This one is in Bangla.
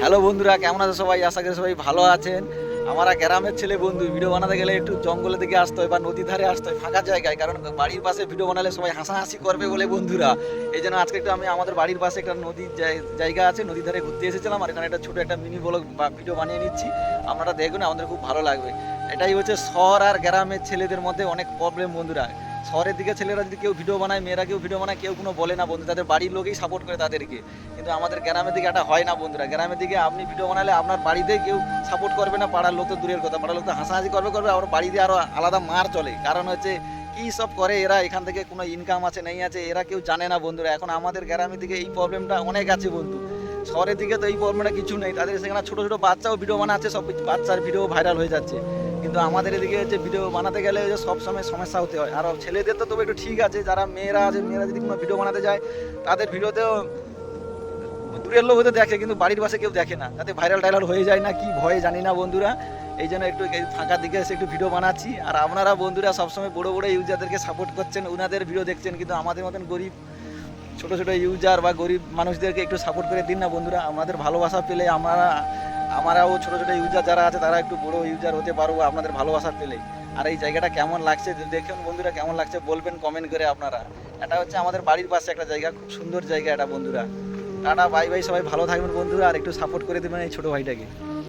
হ্যালো বন্ধুরা, কেমন আছে সবাই? আশা করি সবাই ভালো আছেন। আমরা গ্রামের ছেলে বন্ধু, ভিডিও বানাতে গেলে একটু জঙ্গলের দিকে আসতে হয় বা নদীর ধারে আসতে হয়, ফাঁকা জায়গায়। কারণ বাড়ির পাশে ভিডিও বানালে সবাই হাসাহাসি করবে বলে বন্ধুরা, এই জন্য আজকে একটু আমি আমাদের বাড়ির পাশে একটা নদীর জায়গা আছে, নদীর ধারে ঘুরতে এসেছিলাম। আর এখানে একটা ছোটো একটা মিনি ব্লগ বা ভিডিও বানিয়ে নিচ্ছি। আপনারা দেখুন, আমাদের খুব ভালো লাগবে। এটাই হচ্ছে শহর আর গ্রামের ছেলেদের মধ্যে অনেক প্রবলেম বন্ধুরা। শহরের দিকে ছেলেরা যদি কেউ ভিডিও বানায়, মেয়েরা কেউ ভিডিও বানায়, কেউ কোনো বলে না বন্ধু, তাদের বাড়ির লোকেই সাপোর্ট করে তাদেরকে। কিন্তু আমাদের গ্রামের দিকে এটা হয় না বন্ধুরা। গ্রামের দিকে আপনি ভিডিও বানালে আপনার বাড়িতে কেউ সাপোর্ট করবে না, পাড়ার লোক তো দূরের কথা, পাড়ার লোক তো হাসাহাসি করবে, আর বাড়িতে আরও আলাদা মার চলে। কারণ হচ্ছে কী সব করে এরা, এখান থেকে কোনো ইনকাম আছে নেই আছে এরা কেউ জানে না বন্ধুরা। এখন আমাদের গ্রামের দিকে এই প্রবলেমটা অনেক আছে বন্ধু। শহরের দিকে তো এই প্রবলেমটা কিছু নেই, তাদের সেখানে ছোটো ছোটো বাচ্চাও ভিডিও বানাচ্ছে, সব বাচ্চার ভিডিও ভাইরাল হয়ে যাচ্ছে। কিন্তু আমাদের এদিকে হচ্ছে ভিডিও বানাতে গেলে যে সবসময় সমস্যা হতে হয়। আর ছেলেদের তো তবে একটু ঠিক আছে, যারা মেয়েরা আছে, মেয়েরা যদি কোনো ভিডিও বানাতে যায় তাদের ভিডিওতেও দূরের লোক হতে দেখে, কিন্তু বাড়ির পাশে কেউ দেখে না, তাতে ভাইরাল টাইরাল হয়ে যায় না কি ভয়ে জানি না বন্ধুরা। এই জন্য একটু ফাঁকা দিকে এসে একটু ভিডিও বানাচ্ছি। আর আপনারা বন্ধুরা সবসময় বড় বড় ইউজারদেরকে সাপোর্ট করছেন, ওনাদের ভিডিও দেখছেন, কিন্তু আমাদের মতন গরিব ছোটো ছোটো ইউজার বা গরিব মানুষদেরকে একটু সাপোর্ট করে দিন না বন্ধুরা। আমাদের ভালোবাসা পেলে আমরাও ছোটো ছোটো ইউজার যারা আছে তারা একটু বড় ইউজার হতে পারবো আপনাদের ভালোবাসা পেলে। আর এই জায়গাটা কেমন লাগছে দেখুন বন্ধুরা, কেমন লাগছে বলবেন কমেন্ট করে আপনারা। এটা হচ্ছে আমাদের বাড়ির পাশে একটা জায়গা, খুব সুন্দর জায়গা এটা বন্ধুরা। টাটা বাই বাই, সবাই ভালো থাকবেন বন্ধুরা, আর একটু সাপোর্ট করে দেবেন এই ছোটো ভাইটাকে।